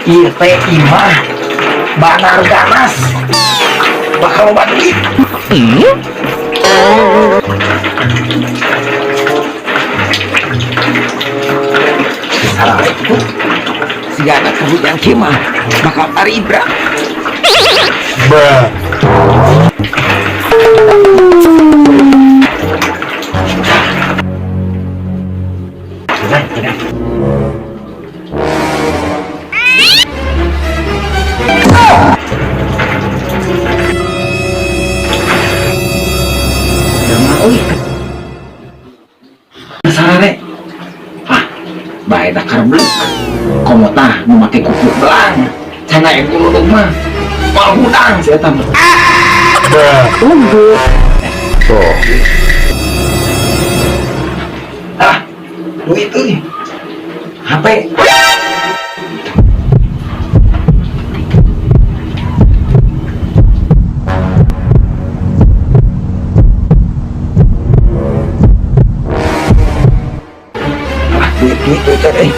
Iya teh imah banar ganas bakal loba duit. Salah itu si anak kerujang kemah bakal taribra. Bah. Sarare ah bae dakar blek komo tah nu make kuku belang cenah yang kuludug mah mal hudang sia tah tunggu tuh duit euy HP duit teh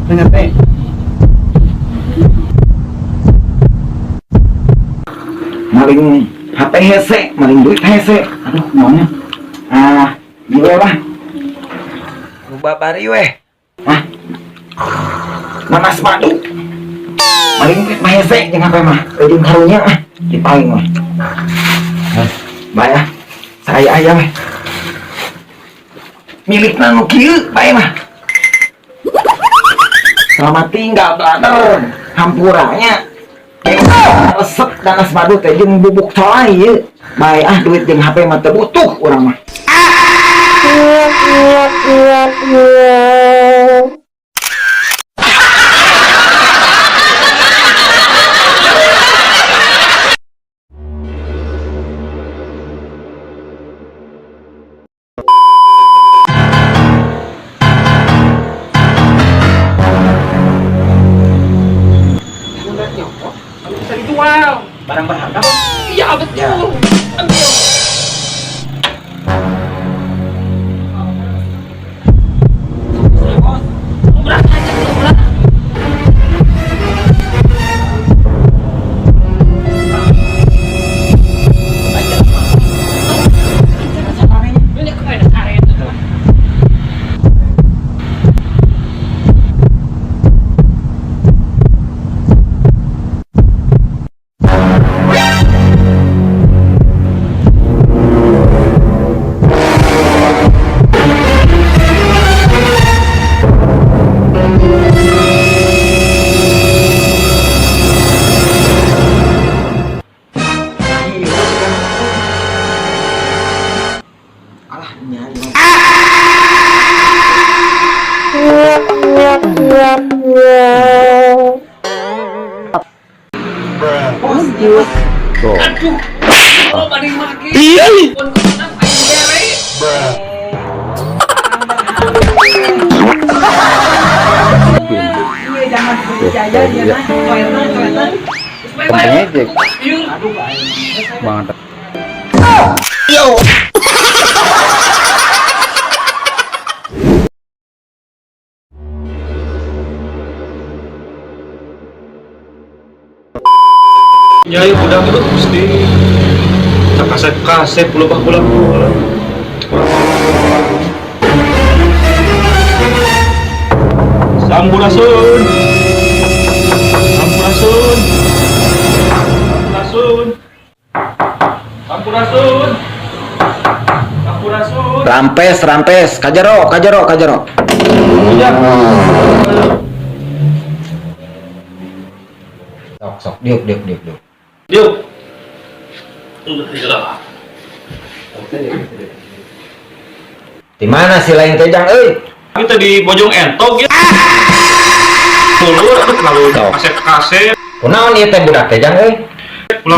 main HP. Maling HP hese, maling duit hese. Aduh, maunya. Gue lah. Rubah bari weh. Nanas madu. Maling duit mah hese jeung HP mah. Ujung karunya dipaling weh. Bae saya aya weh. Milik nanu kieu bae mah. Selamat tinggal brother. Hampuranya resep nanas madu teh jeung bubuk colai ieu. Bae duit jeung HP mah teu butuh urang mah. Barang berharga bos? Iya betul. Ambil. Murah aja murah. Tuh. Aduh. Oh, banding lagi. Iya. Pun kemenang aing bere. Iya, jangan percaya ya nah. Coetan. Pengejek. Aduh, Banget. Ya yuk udah dulu mesti kasep pulang. Sampurasun. Rampes, kajaro. Iya. Sok, diuk. Yuk. Di mana si lain tejang euy? Kita di Bojong Entok ya. Dulu lalu kaset. Kunaon ieu teh budak tejang euy?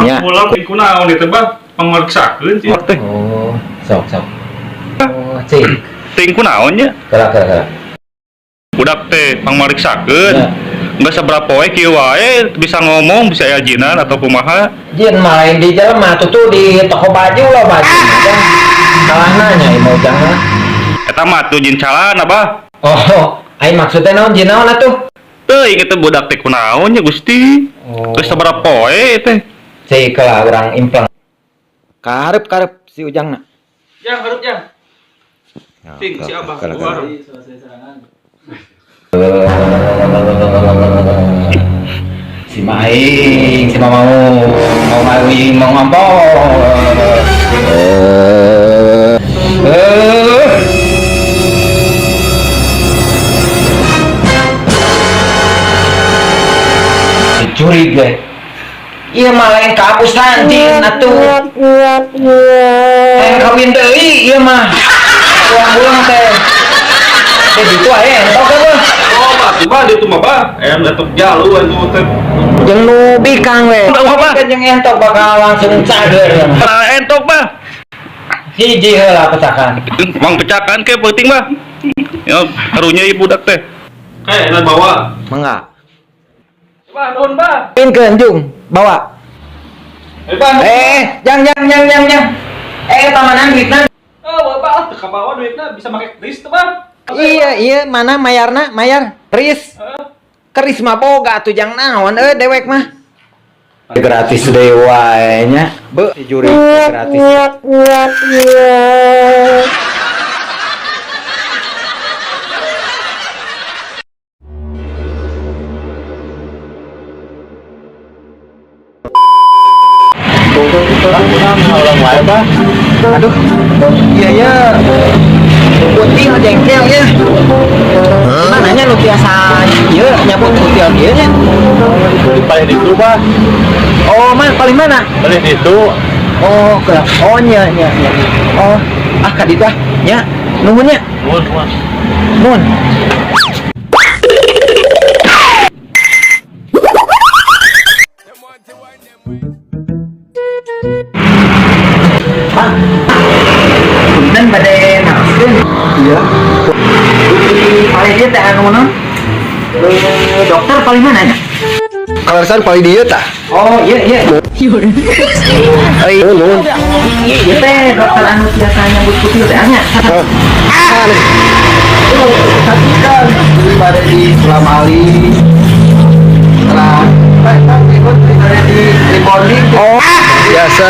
Nya. Pulang kunaon itu Bang? Pangmeriksakeun sih. Oh, sok. Oh, cing. Ting kunaon nya? Kala. Budak teh pangmeriksakeun. Ya. Enggak seberapa wae kieu wae bisa ngomong, bisa yajinan atau kumaha. Jin main di jelema tuh di toko baju lah baju. Salah nanya mau jangan. Eta mah tuh jin calana bah. Oh, aing maksudnya naon jin naon atuh? Teuing eta budak teh kunaon nya Gusti? Oh. Geus seberapa wae teh? Cik lah urang implang. Karep si ujangna. Jang hareup jang. Ting si Abah keluar. Si Maing, si mau maling, mau ngampol. Dicuri gue. Iya malah yang kapus anjing atuh. Kawin deui ieu mah. Ulang teh. Teh ditu aya entok apa? Oh, mati bah di mah bah. Entok jalu anu teh. Jeung nu bikang we. Entok apa? Jeung entok bakal langsung cager. Entok bah. Hiji heula pecakan. Mang pecakan ke penting bah. Ya harunya ibu budak teh. Kayak enak bawa. Mangga. Bah, nuhun bah. Pinkeun jung, bawa. Bah. Jang. Tamanan duitna. Oh, bapak teu kabawa duitna bisa make kris teh bah. Iya, mana mayarna? Mayar. Keris. Keris mah boga atuh jang naon dewek mah. Gratis deui wae nya. Beuh, juri gratis. Aduh, iya putih jengkel ya. Mananya lu biasa ieu nyabut putih ieu nya. Di paling itu bah. Oh, paling mana? Paling itu. Oh, nya. Oh, ka ditu ah. Nya, nuhun nya. Nuhun. Dan badai nafsin. Iya. Paling dia teh anu naon? Dokter paling mana nya? Kalasan paling dia tah. Oh, iya. Ayo nuhun. Iya teh dokter anu biasa nyambut putih teh nya. Saksikan pada di Selamali. Setelah ikut ada di rebonding. Oh, biasa.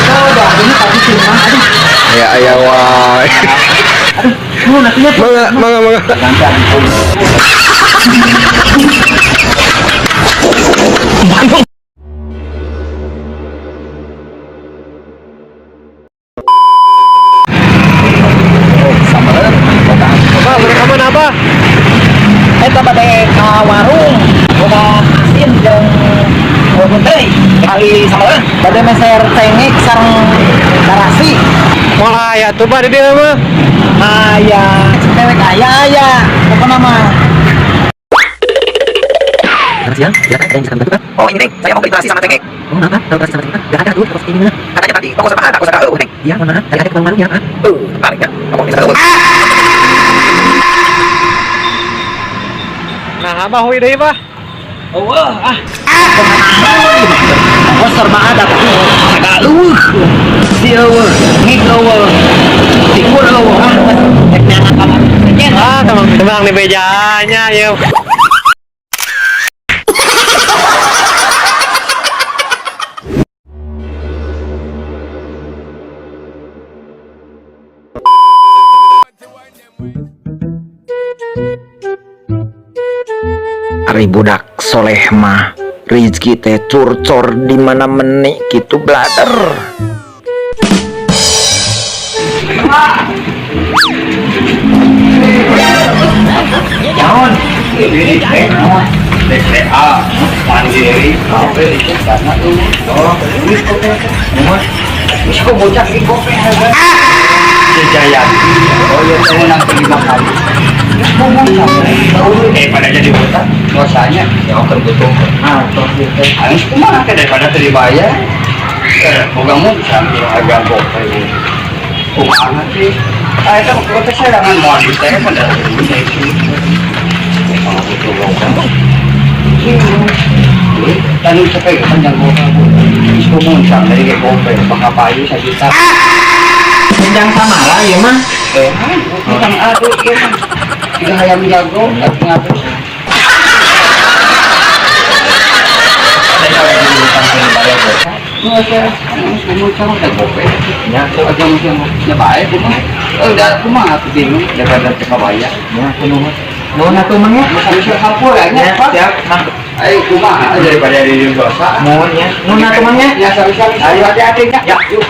Udah ini tadi cuma aduh. Ya aya wae. Aduh, nantinya Mangga. Mereka mana apa? Eta bade ka warung, boga asin jeung bubur teh. Kali sama bade meser cengek sareng narasi. Wah, ya tuh Pak di dia mah. Aya, cewek aya. Pokona mah. Selamat siang. Silakan, ada yang bisa kami bantu, Pak? Oh, ini, Neng. Saya mau berinteraksi sama Cengek. Oh, maaf, Pak. Kalau berinteraksi sama Cengek, Pak. Gak ada, tuh. Terus ini mana? Katanya tadi, toko serba ada, toko serba Neng. Iya, mohon maaf. Tadi ada ke warung ya, Pak. Tertarik ya? Toko serba Nah, abah huy deui, Bah. Oh, toko serba ada, Pak. Agak luwih. Sieueuh, ngikeueuh. Tikureueuh. Teknya ngakalan. Ah, temang di bejanya ya. Ari budak soleh mah rezeki teh curcor di mana meni gitu blader. Jangan. Ini naon? DPA mandiri kafe itu karena tuh. Oh, ini kopi. Ini kok bocah di kopi harga. Jaya. Oh, ya saya nanti dimakan. Daripada jadi bocah, dosanya ya akan butuh. Harus kemana daripada terbayar. Moga-moga sambil agak kopi. Kumaha sih? Itu kota saya dengan modis saya pada itu. Kalau butuh logam. Tadi sampai panjang kota. Itu muncang dari kopi, pakapayu saya kita. Panjang Samara ya mah. Bukan aduh ya. Tiga ayam jago, ngatur. Udah aku mah aku bingung daripada Surabaya. Ya, kunuhun. Nuhun atuh mang ya. Bisa kampurnya. Siap. Ayo kumaha daripada di dosa. Nuhun ya. Nuhun atuh mang ya. Ya, sari-sari. Ayo hati-hati, Kak. Ya, yuk.